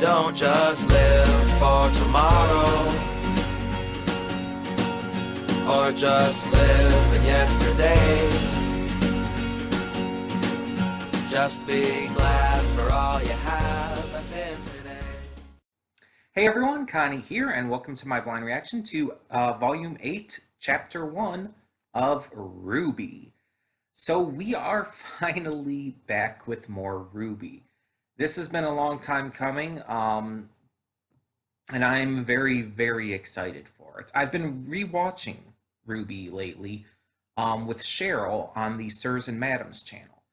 Don't just live for tomorrow, or just live in yesterday. Just be glad for all you have that's in today. Hey everyone, Connie here, and welcome to my blind reaction to Volume 8, Chapter 1 of RWBY. So we are finally back with more RWBY. This has been a long time coming, and I'm very, very excited for it. I've been rewatching RWBY lately with Cheryl on the Sirs and Madams channel.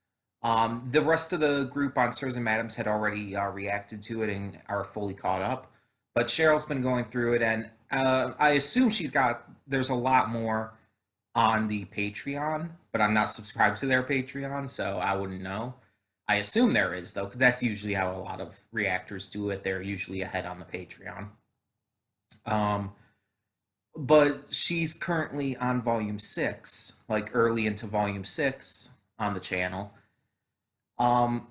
The rest of the group on Sirs and Madams had already reacted to it and are fully caught up. But Cheryl's been going through it, and I assume there's a lot more on the Patreon, but I'm not subscribed to their Patreon, so I wouldn't know. I assume there is, though, because that's usually how a lot of reactors do it. They're usually ahead on the Patreon. But she's currently on Volume 6, like early into Volume 6 on the channel. But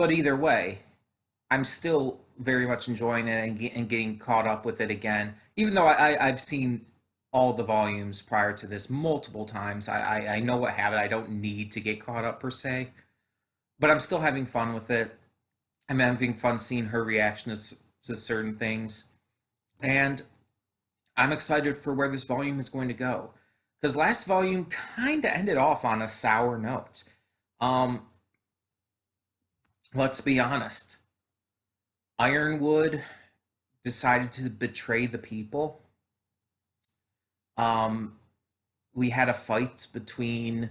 either way, I'm still very much enjoying it and getting caught up with it again. Even though I've seen all the volumes prior to this multiple times, I know what happened. I don't need to get caught up per se. But I'm still having fun with it. I'm having fun seeing her reactions to certain things. And I'm excited for where this volume is going to go. Because last volume kind of ended off on a sour note. Let's be honest. Ironwood decided to betray the people. We had a fight between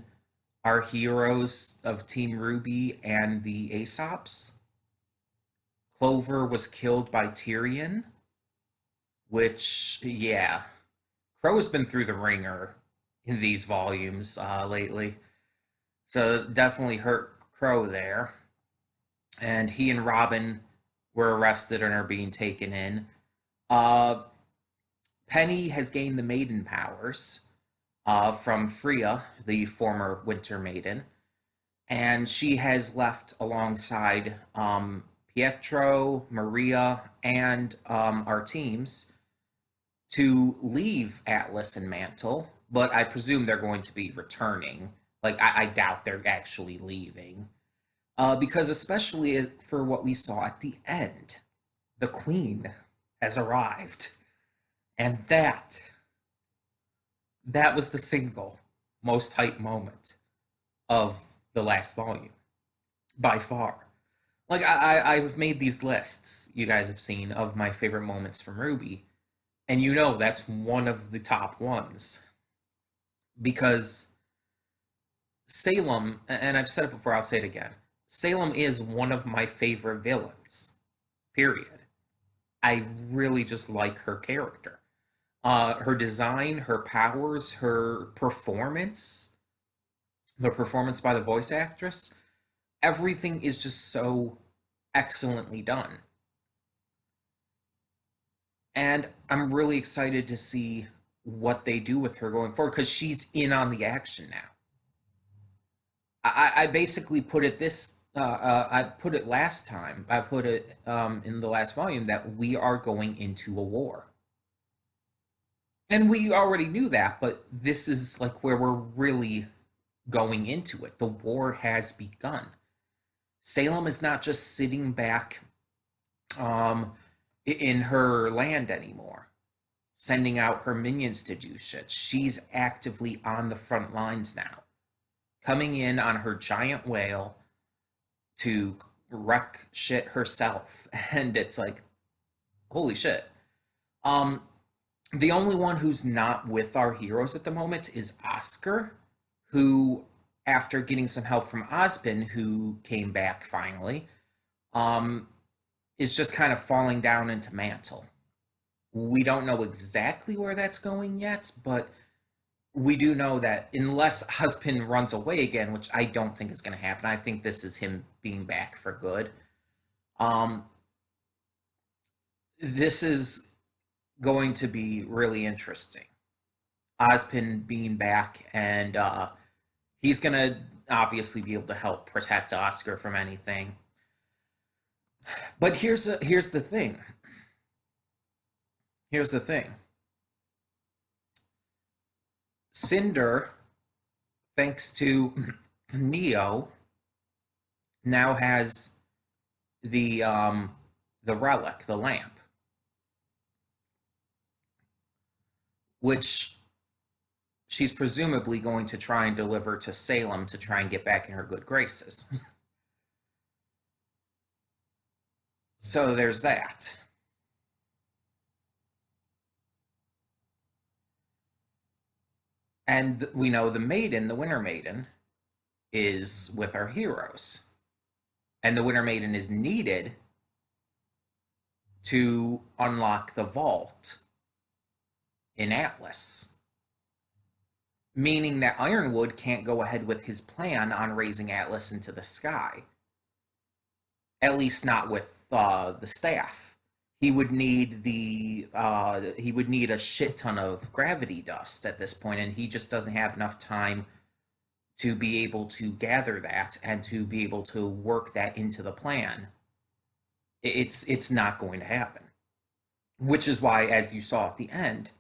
our heroes of Team RWBY and the Aesops. Clover was killed by Tyrion, which, yeah, Crow's been through the ringer in these volumes lately. So definitely hurt Crow there. And he and Robin were arrested and are being taken in. Penny has gained the maiden powers from Freya, the former Winter Maiden, and she has left alongside Pietro, Maria, and our teams to leave Atlas and Mantle, but I presume they're going to be returning. Like, I doubt they're actually leaving. Because especially for what we saw at the end, the Queen has arrived. And that was the single most hype moment of the last volume, by far. Like, I've made these lists, you guys have seen, of my favorite moments from RWBY, and you know that's one of the top ones. Because Salem, and I've said it before, I'll say it again, Salem is one of my favorite villains, period. I really just like her character. Her design, her powers, her performance, the performance by the voice actress, everything is just so excellently done. And I'm really excited to see what they do with her going forward, because she's in on the action now. I basically put it I put it last time. I put it in the last volume that we are going into a war. And we already knew that, but this is like where we're really going into it. The war has begun. Salem is not just sitting back in her land anymore, sending out her minions to do shit. She's actively on the front lines now, coming in on her giant whale to wreck shit herself. And it's like, holy shit. The only one who's not with our heroes at the moment is Oscar, who, after getting some help from Ozpin, who came back finally, is just kind of falling down into Mantle. We don't know exactly where that's going yet, but we do know that unless Ozpin runs away again, which I don't think is going to happen, I think this is him being back for good. This is going to be really interesting. Ozpin being back, and he's going to obviously be able to help protect Oscar from anything. But here's the thing. Here's the thing. Cinder, thanks to Neo, now has the relic, the lamp, which she's presumably going to try and deliver to Salem to try and get back in her good graces. So there's that. And we know the maiden, the Winter Maiden, is with our heroes. And the Winter Maiden is needed to unlock the vault in Atlas. Meaning that Ironwood can't go ahead with his plan on raising Atlas into the sky. At least not with the staff. He would need a shit ton of gravity dust at this point, and he just doesn't have enough time to be able to gather that and to be able to work that into the plan. It's not going to happen. Which is why, as you saw at the end,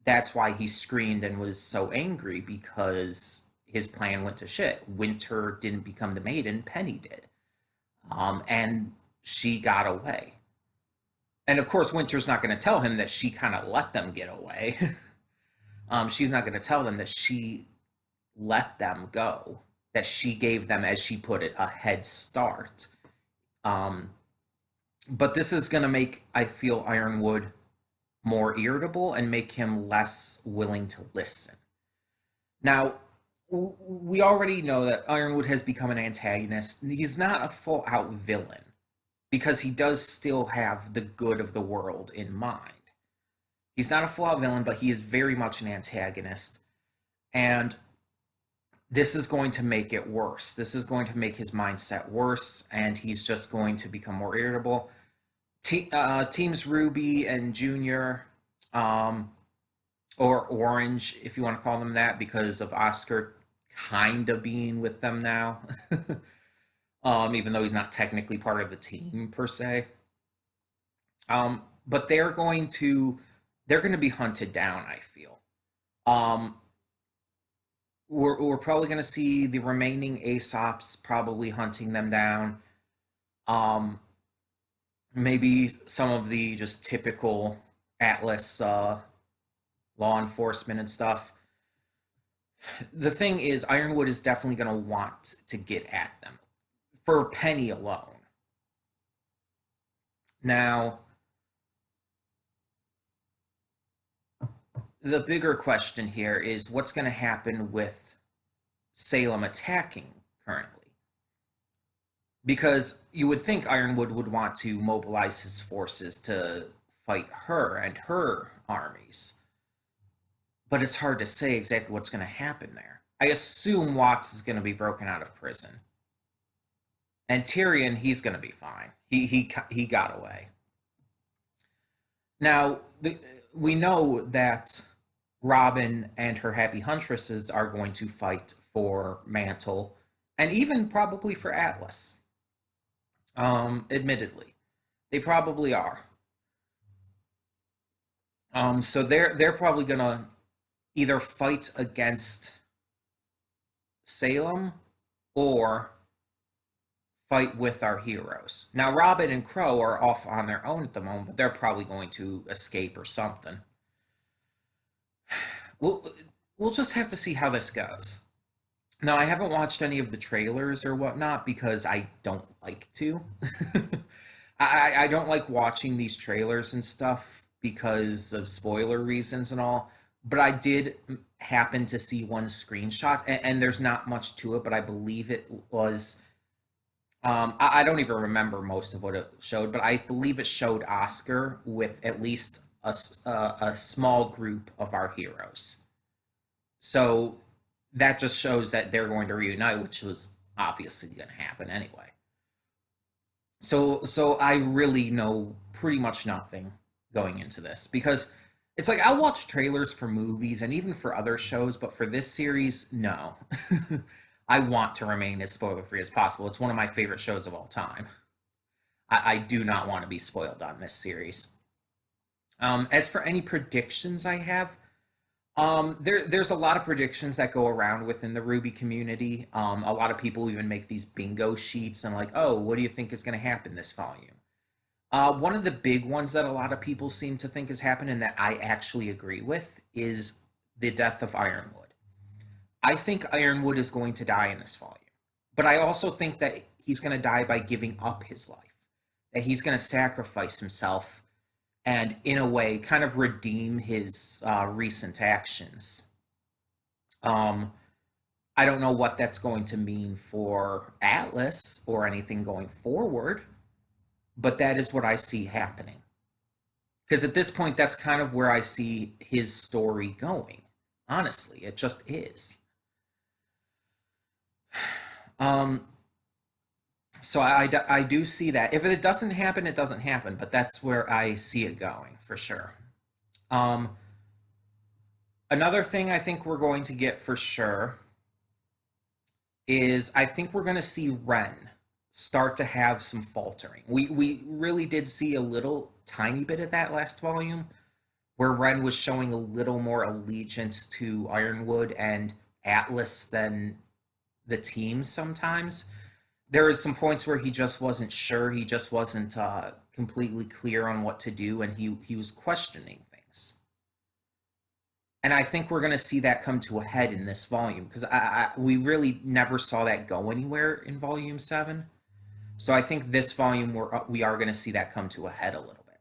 that's why he screamed and was so angry, because his plan went to shit. Winter didn't become the maiden, Penny did. And she got away. And of course, Winter's not going to tell him that she kind of let them get away. She's not going to tell them that she let them go, that she gave them, as she put it, a head start. But this is going to make, I feel, Ironwood more irritable and make him less willing to listen. Now, we already know that Ironwood has become an antagonist. He's not a full-out villain, because he does still have the good of the world in mind. He's not a full-out villain, but he is very much an antagonist. And this is going to make it worse. This is going to make his mindset worse, and he's just going to become more irritable. Teams RWBY and Junior, or Orange, if you want to call them that, because of Oscar kind of being with them now. Even though he's not technically part of the team per se. But they're going to be hunted down, I feel. We're probably going to see the remaining Aesops probably hunting them down. Maybe some of the just typical Atlas law enforcement and stuff. The thing is, Ironwood is definitely going to want to get at them, for Penny alone. Now, the bigger question here is what's going to happen with Salem attacking currently. Because you would think Ironwood would want to mobilize his forces to fight her and her armies. But it's hard to say exactly what's going to happen there. I assume Watts is going to be broken out of prison. And Tyrion, he's going to be fine. He got away. Now, we know that Robin and her Happy Huntresses are going to fight for Mantle, and even probably for Atlas. Admittedly, they probably are. So they're probably going to either fight against Salem or fight with our heroes. Now, Robin and Crow are off on their own at the moment, but they're probably going to escape or something. We'll just have to see how this goes. Now, I haven't watched any of the trailers or whatnot because I don't like to. I don't like watching these trailers and stuff because of spoiler reasons and all. But I did happen to see one screenshot, and there's not much to it, but I believe it was... I don't even remember most of what it showed, but I believe it showed Oscar with at least a small group of our heroes. So that just shows that they're going to reunite, which was obviously going to happen anyway. So I really know pretty much nothing going into this, because it's like I'll watch trailers for movies and even for other shows, but for this series, no. I want to remain as spoiler free as possible. It's one of my favorite shows of all time. I do not want to be spoiled on this series. As for any predictions I have, there's a lot of predictions that go around within the RWBY community. A lot of people even make these bingo sheets and like, oh, what do you think is going to happen this volume? One of the big ones that a lot of people seem to think has happened and that I actually agree with is the death of Ironwood. I think Ironwood is going to die in this volume, but I also think that he's going to die by giving up his life, that he's going to sacrifice himself and, in a way, kind of redeem his recent actions. Um, I don't know what that's going to mean for Atlas or anything going forward, but that is what I see happening. Because at this point, that's kind of where I see his story going. Honestly, it just is. Um, so I do see that. If it doesn't happen, it doesn't happen, but that's where I see it going for sure. Um, Another thing I think we're going to get for sure is I think we're going to see Ren start to have some faltering. We really did see a little tiny bit of that last volume where Ren was showing a little more allegiance to Ironwood and Atlas than the teams sometimes. There was some points where he just wasn't sure. He just wasn't completely clear on what to do, and he was questioning things. And I think we're going to see that come to a head in this volume because we really never saw that go anywhere in Volume 7. So I think this volume we are going to see that come to a head a little bit.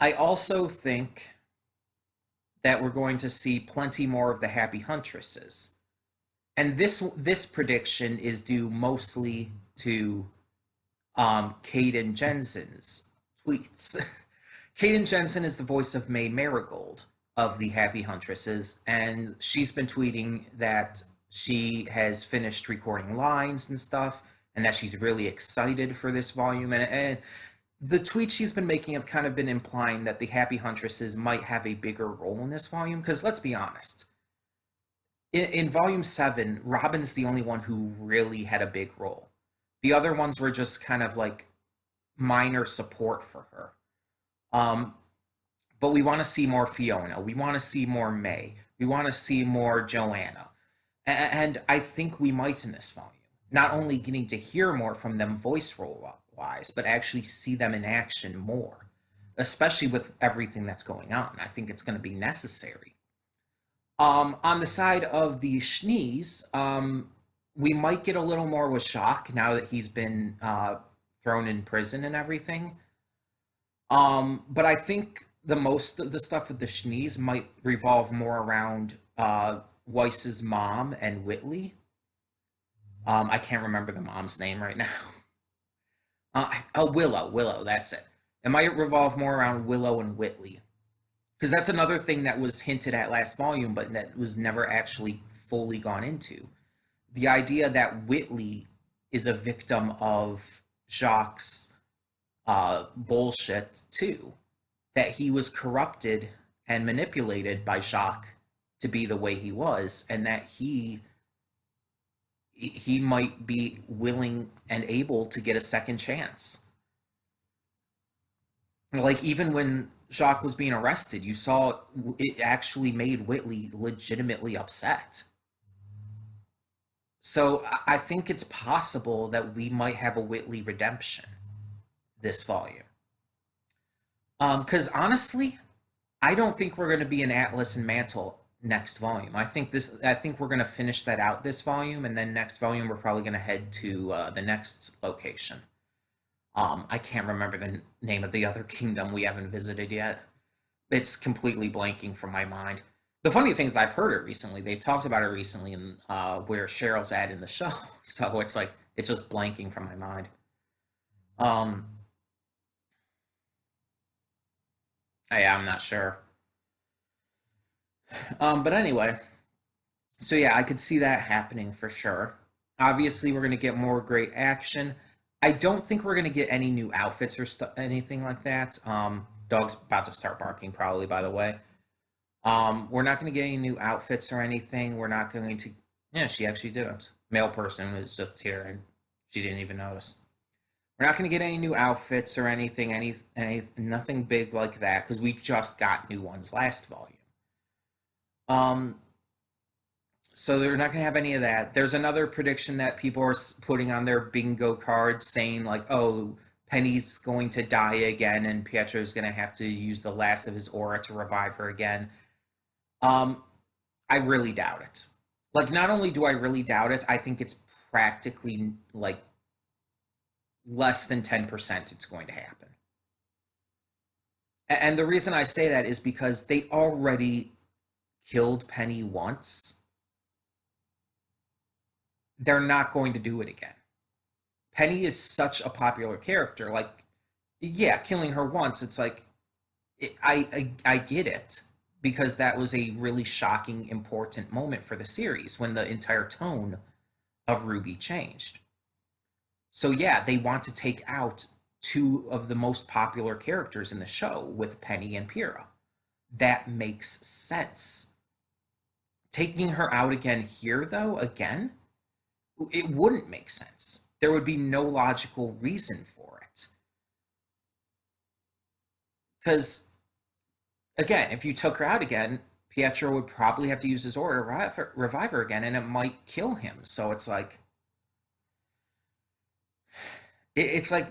I also think that we're going to see plenty more of the Happy Huntresses. And this prediction is due mostly to Kaden Jensen's tweets. Kaden Jensen is the voice of May Marigold of the Happy Huntresses, and she's been tweeting that she has finished recording lines and stuff, and that she's really excited for this volume. And the tweets she's been making have kind of been implying that the Happy Huntresses might have a bigger role in this volume, because let's be honest. In Volume 7, Robin's the only one who really had a big role. The other ones were just kind of like minor support for her. But we want to see more Fiona. We want to see more May. We want to see more Joanna. And I think we might in this volume. Not only getting to hear more from them voice role wise, but actually see them in action more. Especially with everything that's going on. I think it's going to be necessary. On the side of the Schnees, we might get a little more with Shock now that he's been thrown in prison and everything. But I think the most of the stuff with the Schnees might revolve more around Weiss's mom and Whitley. I can't remember the mom's name right now. Willow, that's it. It might revolve more around Willow and Whitley. Because that's another thing that was hinted at last volume, but that was never actually fully gone into. The idea that Whitley is a victim of Jacques' bullshit, too. That he was corrupted and manipulated by Jacques to be the way he was, and that he might be willing and able to get a second chance. Like, even when Jacques was being arrested, you saw it actually made Whitley legitimately upset. So I think it's possible that we might have a Whitley redemption this volume. Because honestly, I don't think we're going to be in Atlas and Mantle next volume. I think we're going to finish that out this volume, and then next volume we're probably going to head to the next location. I can't remember the name of the other kingdom we haven't visited yet. It's completely blanking from my mind. The funny thing is I've heard it recently. They talked about it recently in where Cheryl's at in the show. So it's like, it's just blanking from my mind. Yeah, I'm not sure. But anyway, so yeah, I could see that happening for sure. Obviously, we're going to get more great action. I don't think we're going to get any new outfits or anything like that. Dog's about to start barking probably, by the way. We're not going to get any new outfits or anything. We're not going to... Yeah, she actually didn't. Male person was just here and She didn't even notice. We're not going to get any new outfits or anything, nothing big like that, because we just got new ones last volume. Um, so they're not going to have any of that. There's another prediction that people are putting on their bingo cards saying, like, oh, Penny's going to die again and Pietro's going to have to use the last of his aura to revive her again. Um, I really doubt it. Like, not only do I really doubt it, I think it's practically like less than 10% it's going to happen. And the reason I say that is because they already killed Penny once. They're not going to do it again. Penny is such a popular character. Like, yeah, killing her once, it's like, I get it because that was a really shocking, important moment for the series when the entire tone of RWBY changed. So, yeah, they want to take out two of the most popular characters in the show with Penny and Pyrrha. That makes sense. Taking her out again here, though, again, it wouldn't make sense. There would be no logical reason for it. Because, again, if you took her out again, Pietro would probably have to use his aura to revive her again, and it might kill him. So it's like, it's like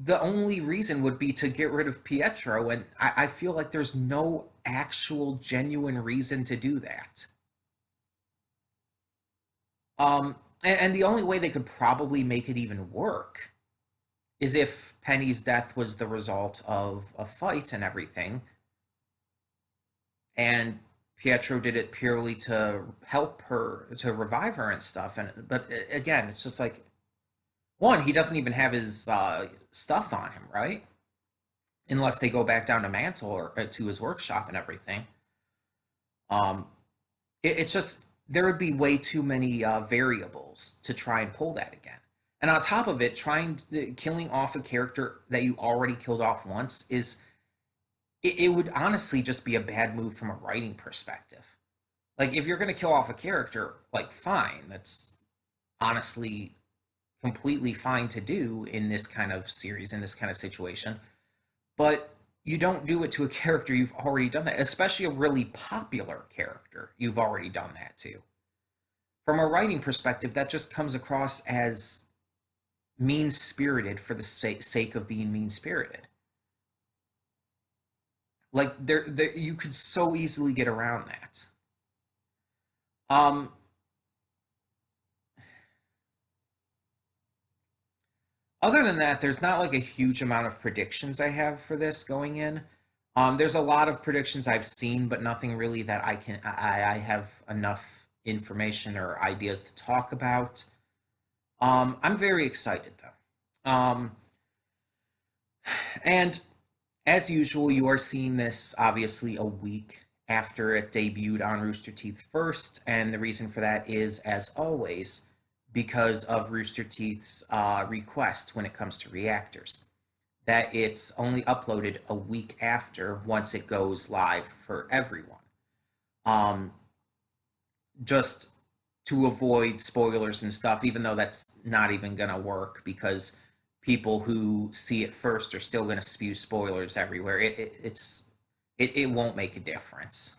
the only reason would be to get rid of Pietro, and I feel like there's no actual genuine reason to do that. And the only way they could probably make it even work is if Penny's death was the result of a fight and everything, and Pietro did it purely to help her to revive her and stuff. And but again, it's just like one, he doesn't even have his stuff on him, right? Unless they go back down to Mantle or to his workshop and everything. Um, it's just there would be way too many variables to try and pull that again. And on top of it, killing off a character that you already killed off once it would honestly just be a bad move from a writing perspective. Like if you're going to kill off a character, like fine, that's honestly completely fine to do in this kind of series, in this kind of situation. But you don't do it to a character you've already done that, especially a really popular character. You've already done that too. From a writing perspective, that just comes across as mean spirited for the sake of being mean spirited. Like you could so easily get around that. Um, Other than that, there's not like a huge amount of predictions I have for this going in. There's a lot of predictions I've seen, but nothing really that I have enough information or ideas to talk about. I'm very excited though. And as usual, you are seeing this obviously a week after it debuted on Rooster Teeth first, and the reason for that is, as always, because of Rooster Teeth's request when it comes to reactors, that it's only uploaded a week after once it goes live for everyone. Just to avoid spoilers and stuff, even though that's not even going to work because people who see it first are still going to spew spoilers everywhere. It won't make a difference.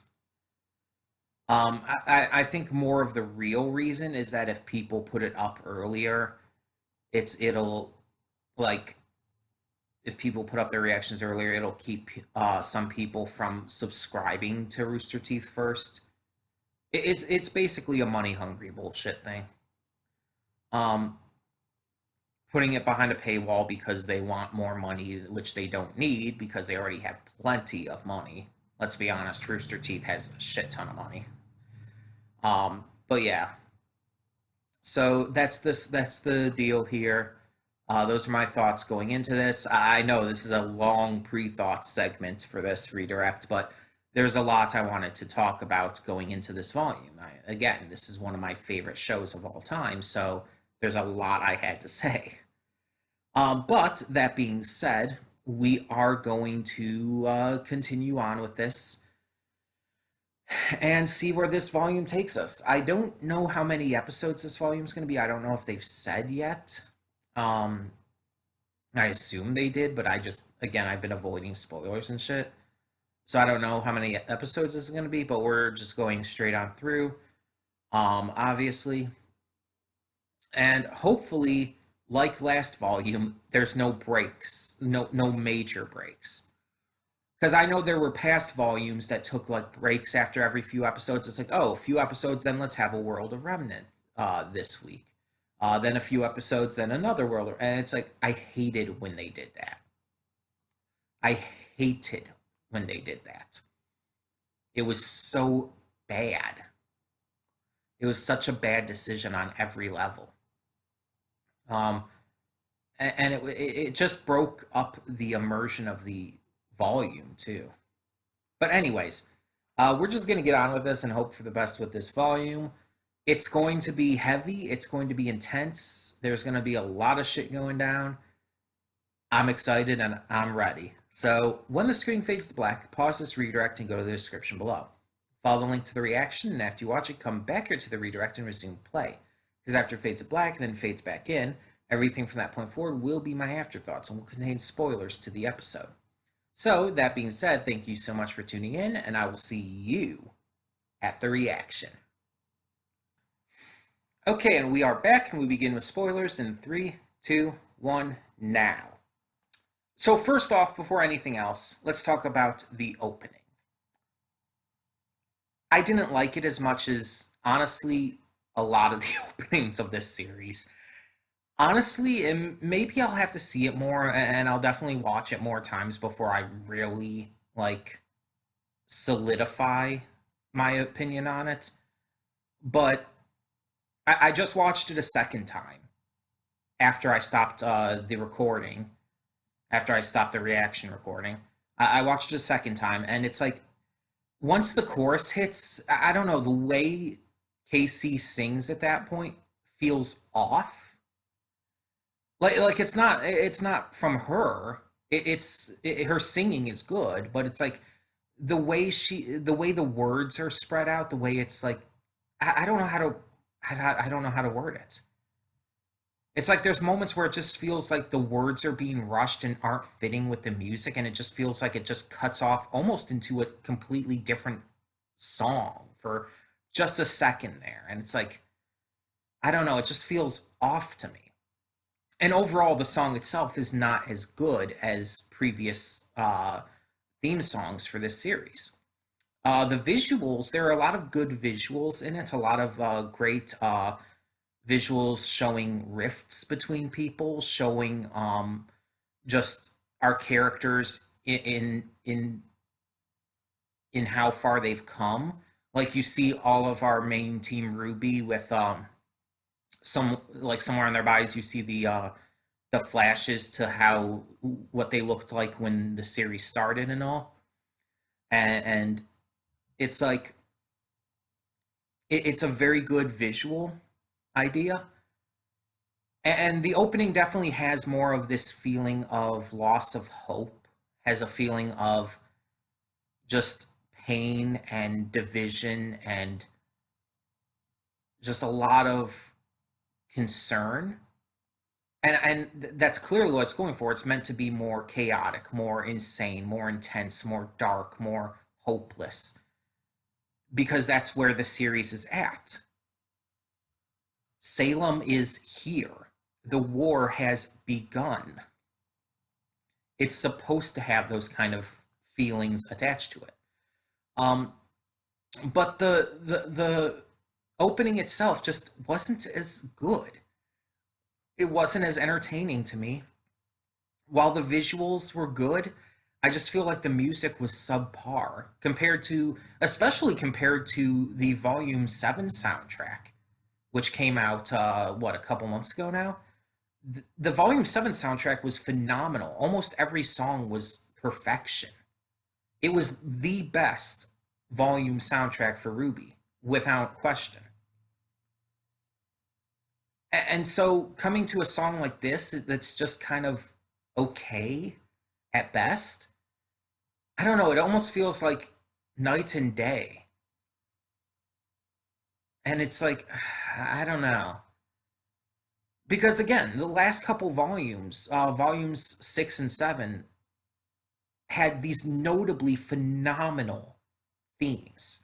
I think more of the real reason is that if people put it up earlier, it'll like if people put up their reactions earlier, it'll keep some people from subscribing to Rooster Teeth first. It's basically a money hungry bullshit thing. Um, Putting it behind a paywall because they want more money, which they don't need because they already have plenty of money. Let's be honest, Rooster Teeth has a shit ton of money. But yeah, so that's the deal here. Those are my thoughts going into this. I know this is a long pre-thought segment for this redirect, but there's a lot I wanted to talk about going into this volume. Again, this is one of my favorite shows of all time, so there's a lot I had to say. But that being said, we are going to continue on with this and see where this volume takes us. I don't know how many episodes this volume is going to be. I don't know if they've said yet. Um, I assume they did, but again, I've been avoiding spoilers and shit. So I don't know how many episodes this is going to be, but we're just going straight on through. Obviously. And hopefully, like last volume, there's no breaks, no major breaks. Because I know there were past volumes that took like breaks after every few episodes. It's like, oh, a few episodes, then let's have a World of Remnant this week. Then a few episodes, then another World of, and it's like I hated when they did that. I hated when they did that. It was so bad. It was such a bad decision on every level. Um, and it just broke up the immersion of the volume too. But anyways, we're just gonna get on with this and hope for the best with this volume. It's going to be heavy. It's going to be intense. There's going to be a lot of shit going down. I'm excited and I'm ready. So when the screen fades to black, pause this redirect and go to the description below. Follow the link to the reaction, and after you watch it, come back here to the redirect and resume play. Because after it fades to black and then fades back in, everything from that point forward will be my afterthoughts and will contain spoilers to the episode. So, that being said, thank you so much for tuning in, and I will see you at the reaction. Okay, and we are back, and we begin with spoilers in 3, 2, 1, now. So first off, before anything else, let's talk about the opening. I didn't like it as much as, honestly, a lot of the openings of this series. Honestly, and maybe I'll have to see it more, and I'll definitely watch it more times before I really, like, solidify my opinion on it. But I just watched it a second time after I stopped the recording, after I stopped the reaction recording. I watched it a second time, and it's like, once the chorus hits, I don't know, the way Casey sings at that point feels off. Like it's not from her. Her singing is good, but it's like the way the words are spread out, the way it's like I don't know how to I don't know how to word it. It's like there's moments where it just feels like the words are being rushed and aren't fitting with the music, and it just feels like it just cuts off almost into a completely different song for just a second there. And it's like, I don't know, it just feels off to me. And overall, the song itself is not as good as previous theme songs for this series. The visuals, there are a lot of good visuals in it, a lot of great visuals showing rifts between people, showing just our characters in how far they've come. Like you see all of our main team RWBY with some like somewhere on their bodies you see the flashes to how what they looked like when the series started and all. And it's like it's a very good visual idea. And the opening definitely has more of this feeling of loss of hope, has a feeling of just pain and division and just a lot of concern. And that's clearly what it's going for. It's meant to be more chaotic, more insane, more intense, more dark, more hopeless, because that's where the series is at. Salem is here. The war has begun. It's supposed to have those kind of feelings attached to it. But the opening itself just wasn't as good. It wasn't as entertaining to me. While the visuals were good, I just feel like the music was subpar compared to, especially compared to the Volume 7 soundtrack, which came out, a couple months ago now? The Volume 7 soundtrack was phenomenal. Almost every song was perfection. It was the best volume soundtrack for RWBY, without question. And so coming to a song like this that's just kind of okay at best, I don't know, it almost feels like night and day. And it's like, I don't know. Because again, the last couple volumes, volumes 6 and 7, had these notably phenomenal themes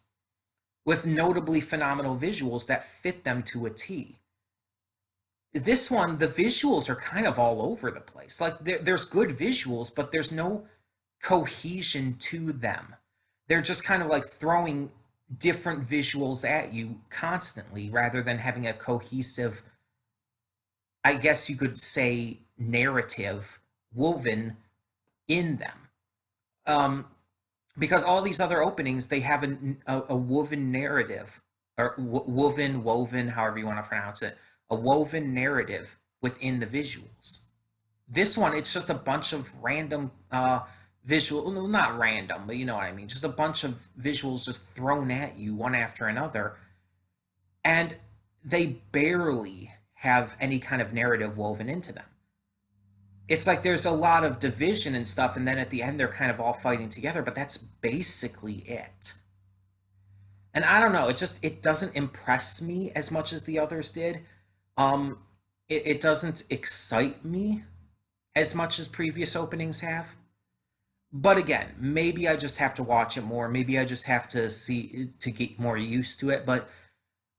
with notably phenomenal visuals that fit them to a T. This one, the visuals are kind of all over the place. Like there's good visuals, but there's no cohesion to them. They're just kind of like throwing different visuals at you constantly rather than having a cohesive, I guess you could say, narrative woven in them. Um, because all these other openings, they have a woven narrative, or woven, however you want to pronounce it, a woven narrative within the visuals. This one, it's just a bunch of random visual, no, not random, but you know what I mean, just a bunch of visuals just thrown at you one after another, and they barely have any kind of narrative woven into them. It's like there's a lot of division and stuff, and then at the end they're kind of all fighting together, but that's basically it. And I don't know, it doesn't impress me as much as the others did. um it doesn't excite me as much as previous openings have. But again, maybe I just have to watch it more, maybe I just have to see to get more used to it. But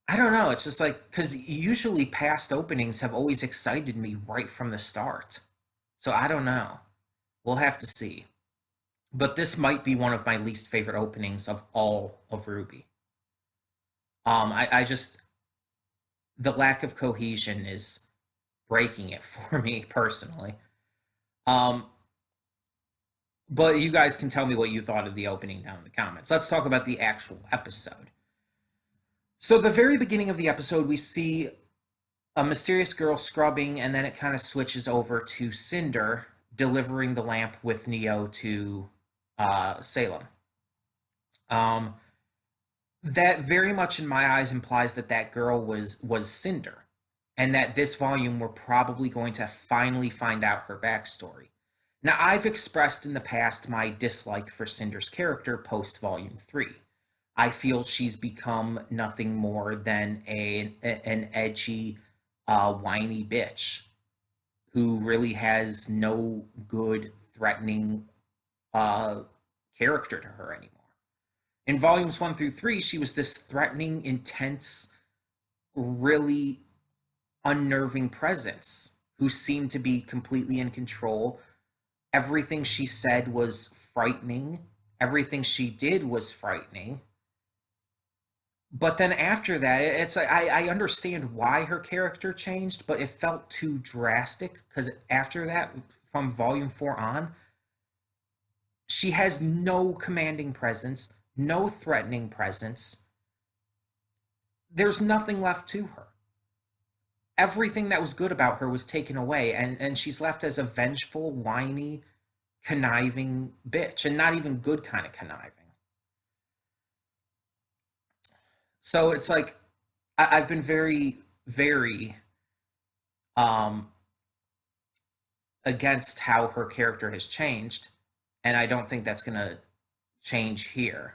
I don't know, it's just like, because usually past openings have always excited me right from the start. So I don't know. We'll have to see. But this might be one of my least favorite openings of all of RWBY. I just, the lack of cohesion is breaking it for me personally. Um, but you guys can tell me what you thought of the opening down in the comments. Let's talk about the actual episode. So, the very beginning of the episode, we see a mysterious girl scrubbing, and then it kind of switches over to Cinder delivering the lamp with Neo to Salem. Um, that very much, in my eyes, implies that that girl was Cinder, and that this volume we're probably going to finally find out her backstory. Now, I've expressed in the past my dislike for Cinder's character post Volume 3. I feel she's become nothing more than an edgy, whiny bitch who really has no good, threatening character to her anymore. In volumes 1 through 3, she was this threatening, intense, really unnerving presence who seemed to be completely in control. Everything she said was frightening. Everything she did was frightening. But then after that, it's like I understand why her character changed, but it felt too drastic, because after that, from volume 4 on, she has no commanding presence, no threatening presence. There's nothing left to her. Everything that was good about her was taken away, and she's left as a vengeful, whiny, conniving bitch, and not even good kind of conniving. So it's like I've been very, very um, against how her character has changed, and I don't think that's gonna change here,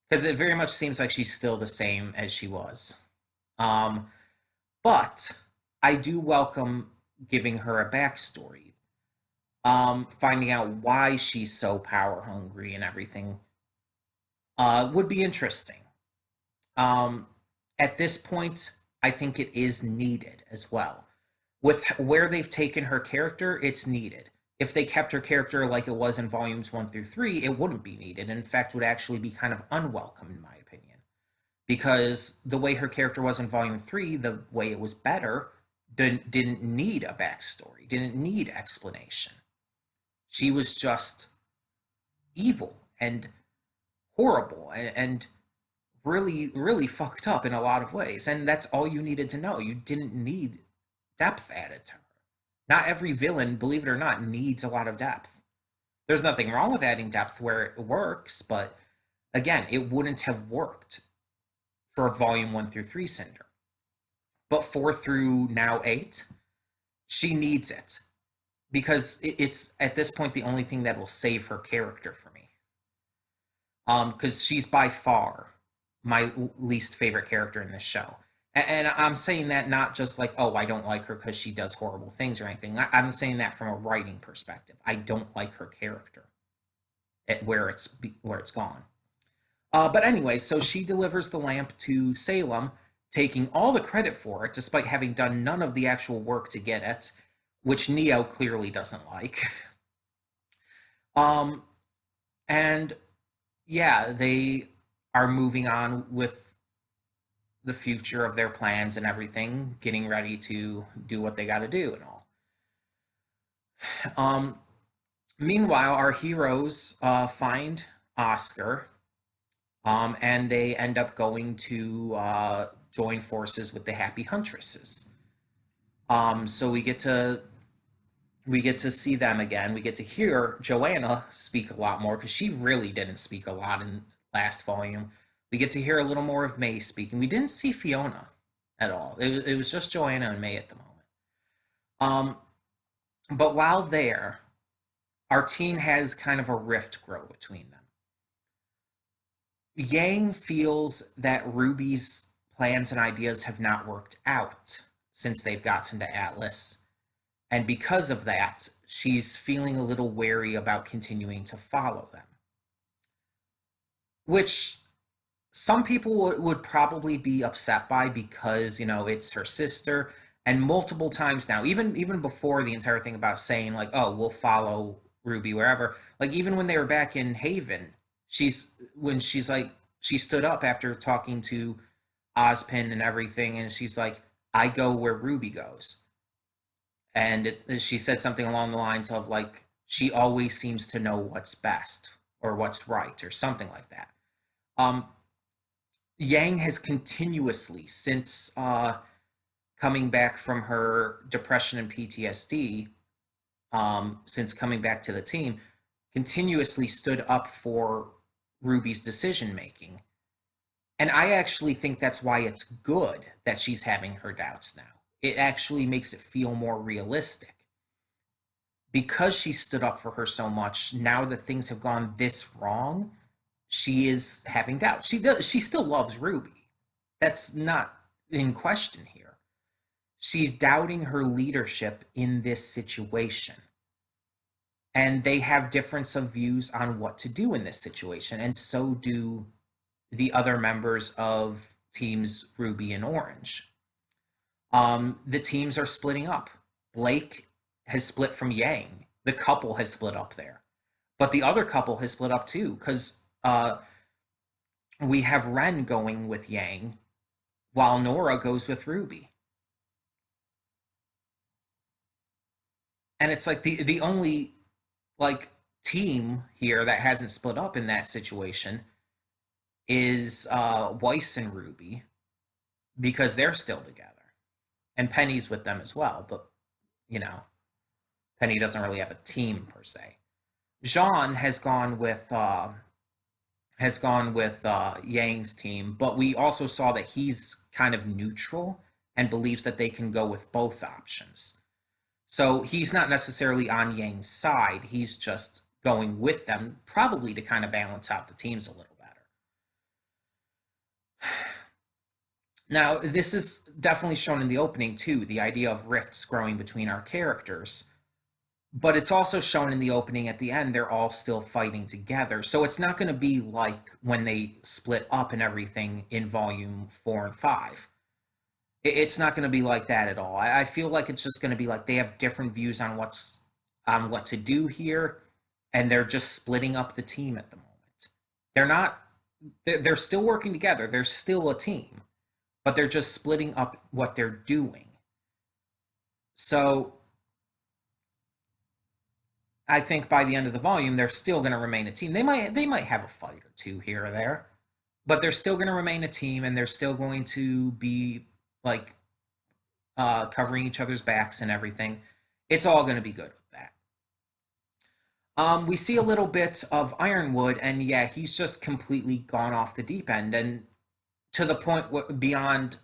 because it very much seems like she's still the same as she was. Um, but I do welcome giving her a backstory, finding out why she's so power hungry and everything would be interesting. Um, at this point, I think it is needed as well. With where they've taken her character, it's needed. If they kept her character like it was in volumes 1 through 3, it wouldn't be needed. In fact, would actually be kind of unwelcome, in my opinion. Because the way her character was in volume 3, the way it was better, didn't need a backstory, didn't need explanation. She was just evil and horrible and really, really fucked up in a lot of ways. And that's all you needed to know. You didn't need depth added to her. Not every villain, believe it or not, needs a lot of depth. There's nothing wrong with adding depth where it works, but again, it wouldn't have worked for volume 1 through 3 Cinder. But 4 through now 8, she needs it. Because it's, at this point, the only thing that will save her character for me. Because she's by far my least favorite character in this show. And I'm saying that not just like, oh, I don't like her because she does horrible things or anything. I'm saying that from a writing perspective. I don't like her character at where it's gone. But anyway, so she delivers the lamp to Salem, taking all the credit for it, despite having done none of the actual work to get it, which Neo clearly doesn't like. Um, and yeah, they are moving on with the future of their plans and everything, getting ready to do what they got to do and all. Um, Meanwhile, our heroes find Oscar, and they end up going to join forces with the Happy Huntresses. So we get to see them again. We get to hear Joanna speak a lot more because she really didn't speak a lot in last volume. We get to hear a little more of May speaking. We didn't see Fiona at all. It was just Joanna and May at the moment. Um, but while there, our team has kind of a rift grow between them. Yang feels that RWBY's plans and ideas have not worked out since they've gotten to Atlas. And because of that, she's feeling a little wary about continuing to follow them. Which some people would probably be upset by because, it's her sister. And multiple times now, even before the entire thing about saying, like, oh, we'll follow RWBY wherever, like, even when they were back in Haven, she's like, she stood up after talking to Ozpin and everything, and she's like, I go where RWBY goes. And she said something along the lines of, like, she always seems to know what's best or what's right or something like that. Yang has continuously, since coming back from her depression and PTSD, since coming back to the team, continuously stood up for RWBY's decision making. And I actually think that's why it's good that she's having her doubts now. It actually makes it feel more realistic. Because she stood up for her so much, now that things have gone this wrong, she is having doubts. She still loves RWBY. That's not in question here. She's doubting her leadership in this situation. And they have difference of views on what to do in this situation, and so do the other members of teams RWBY and Orange. The teams are splitting up. Blake has split from Yang. The couple has split up there. But the other couple has split up too, because we have Ren going with Yang, while Nora goes with RWBY. And it's like the only like team here that hasn't split up in that situation is Weiss and RWBY, because they're still together. And Penny's with them as well, but Penny doesn't really have a team per se. Jean has gone with Yang's team, but we also saw that he's kind of neutral and believes that they can go with both options. So he's not necessarily on Yang's side. He's just going with them, probably to kind of balance out the teams a little better. Now, this is definitely shown in the opening too, the idea of rifts growing between our characters. But it's also shown in the opening at the end, they're all still fighting together. So it's not going to be like when they split up and everything in volume 4 and 5. It's not going to be like that at all. I feel like it's just going to be like they have different views on what to do here, and they're just splitting up the team at the moment. They're still working together. They're still a team, but they're just splitting up what they're doing. So I think by the end of the volume, they're still going to remain a team. They might have a fight or two here or there, but they're still going to remain a team, and they're still going to be like covering each other's backs and everything. It's all going to be good with that. We see a little bit of Ironwood, and yeah, he's just completely gone off the deep end, and to the point beyond.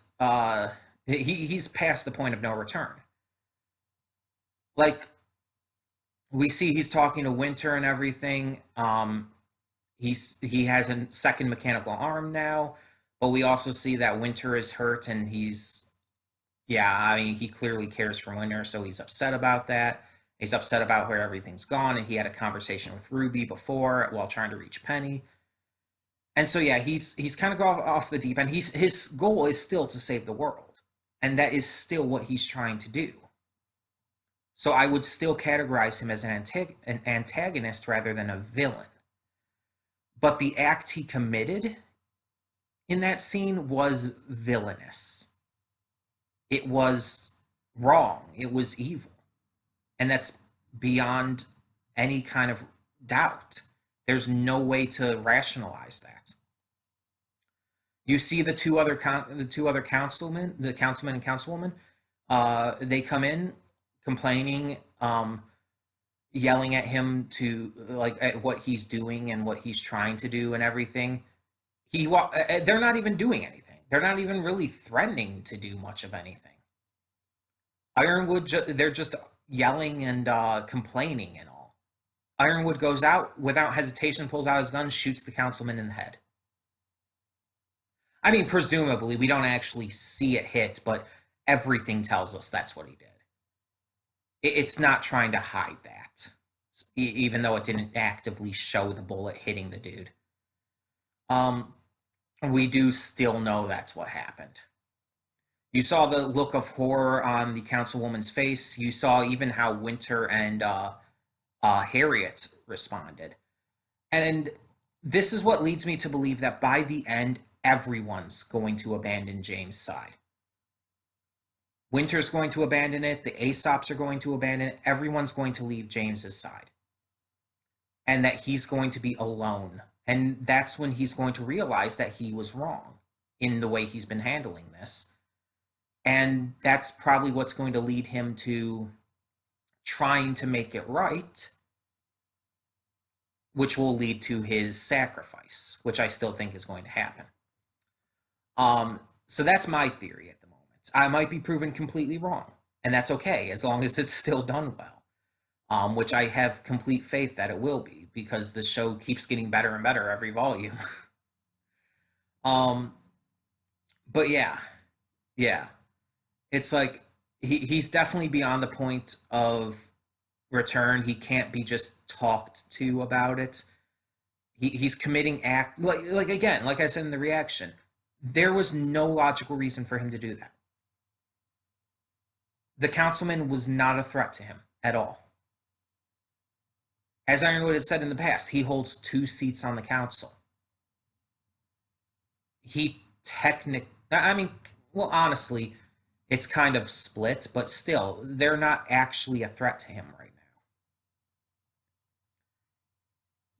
He's past the point of no return. Like, we see he's talking to Winter and everything. He has a second mechanical arm now, But we also see that Winter is hurt, and yeah, I mean, he clearly cares for Winter, so he's upset about that. He's upset about where everything's gone, and he had a conversation with Ruby before while trying to reach Penny. And so yeah, he's kind of gone off the deep end. His goal is still to save the world, and that is still what he's trying to do. So I would still categorize him as an antagonist rather than a villain. But the act he committed in that scene was villainous. It was wrong. It was evil. And that's beyond any kind of doubt. There's no way to rationalize that. You see the two other councilmen, the councilman and councilwoman, they come in complaining, yelling at him to at what he's doing and what he's trying to do and everything. They're not even doing anything. They're not even really threatening to do much of anything. Ironwood, they're just yelling and complaining and all. Ironwood goes out without hesitation, pulls out his gun, shoots the councilman in the head. I mean, presumably, we don't actually see it hit, but everything tells us that's what he did. It's not trying to hide that, even though it didn't actively show the bullet hitting the dude. We do still know that's what happened. You saw the look of horror on the councilwoman's face. You saw even how Winter and Harriet responded. And this is what leads me to believe that by the end, everyone's going to abandon James' side. Winter's going to abandon it. The Aesops are going to abandon it. Everyone's going to leave James's side. And that he's going to be alone. And that's when he's going to realize that he was wrong in the way he's been handling this. And that's probably what's going to lead him to trying to make it right, which will lead to his sacrifice, which I still think is going to happen. So that's my theory at the moment. I might be proven completely wrong, and that's okay, as long as it's still done well, which I have complete faith that it will be, because the show keeps getting better and better every volume. But yeah. It's like he's definitely beyond the point of return. He can't be just talked to about it. He's committing act like again, like I said in the reaction, there was no logical reason for him to do that. The councilman was not a threat to him at all. As Ironwood has said in the past, he holds 2 seats on the council. Honestly, it's kind of split, but still, they're not actually a threat to him right now.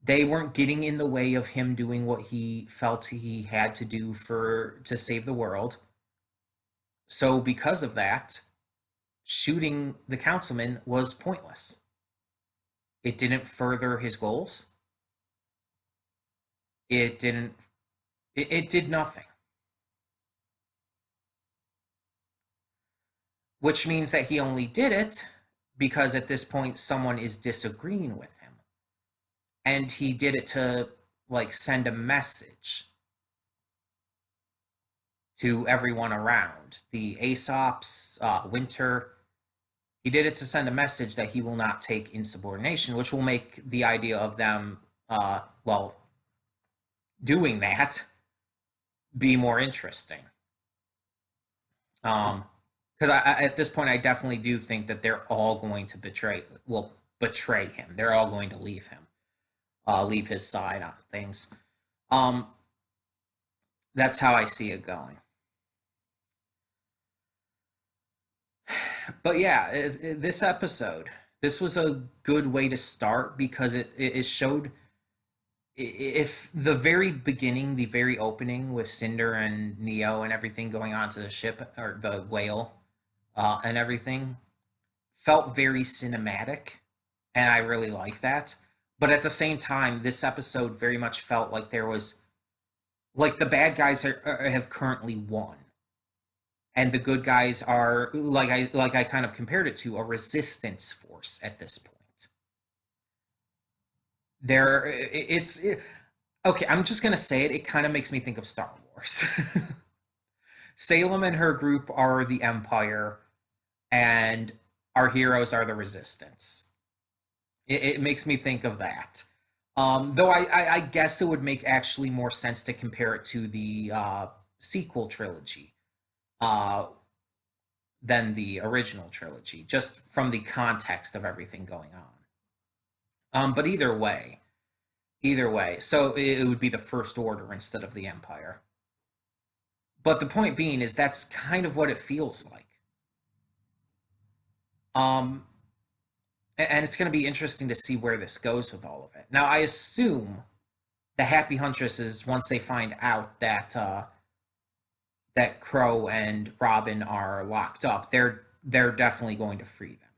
They weren't getting in the way of him doing what he felt he had to do to save the world. So because of that, shooting the councilman was pointless. It didn't further his goals. It did nothing. Which means that he only did it because at this point someone is disagreeing with him. And he did it to send a message to everyone around. The Aesops, Winter. He did it to send a message that he will not take insubordination, which will make the idea of them, doing that be more interesting. Because at this point, I definitely do think that they're all going to betray him. They're all going to leave him, leave his side on things. That's how I see it going. But yeah, this episode, this was a good way to start because it showed, if the very beginning, the very opening with Cinder and Neo and everything going on to the ship, or the whale, and everything, felt very cinematic, and I really like that. But at the same time, this episode very much felt like there was, the bad guys have currently won. And the good guys are, like I kind of compared it to, a resistance force at this point. Okay, I'm just going to say it. It kind of makes me think of Star Force. Salem and her group are the Empire, and our heroes are the Resistance. It makes me think of that. Though I guess it would make actually more sense to compare it to the sequel trilogy uh, than the original trilogy, just from the context of everything going on. But either way, so it would be the First Order instead of the Empire. But the point being is that's kind of what it feels like. Um, and it's going to be interesting to see where this goes with all of it. Now, I assume the Happy Huntresses, once they find out that that Crow and Robin are locked up, they're definitely going to free them.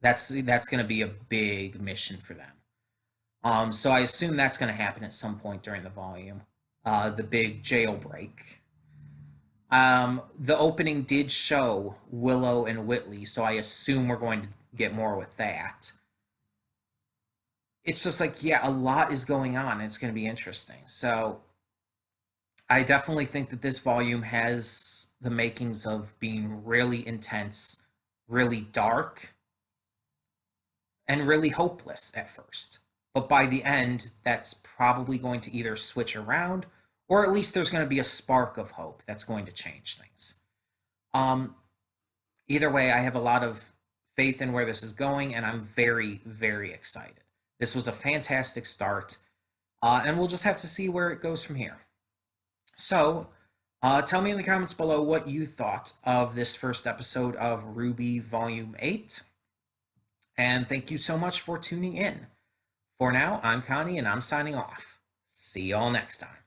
That's going to be a big mission for them. So I assume that's going to happen at some point during the volume, the big jailbreak. The opening did show Willow and Whitley, so I assume we're going to get more with that. It's just like, yeah, a lot is going on, and it's going to be interesting. So I definitely think that this volume has the makings of being really intense, really dark, and really hopeless at first. But by the end, that's probably going to either switch around, or at least there's going to be a spark of hope that's going to change things. Um, Either way, I have a lot of faith in where this is going, and I'm very, very excited. This was a fantastic start, and we'll just have to see where it goes from here. So, tell me in the comments below what you thought of this first episode of RWBY Volume 8. And thank you so much for tuning in. For now, I'm Connie, and I'm signing off. See y'all next time.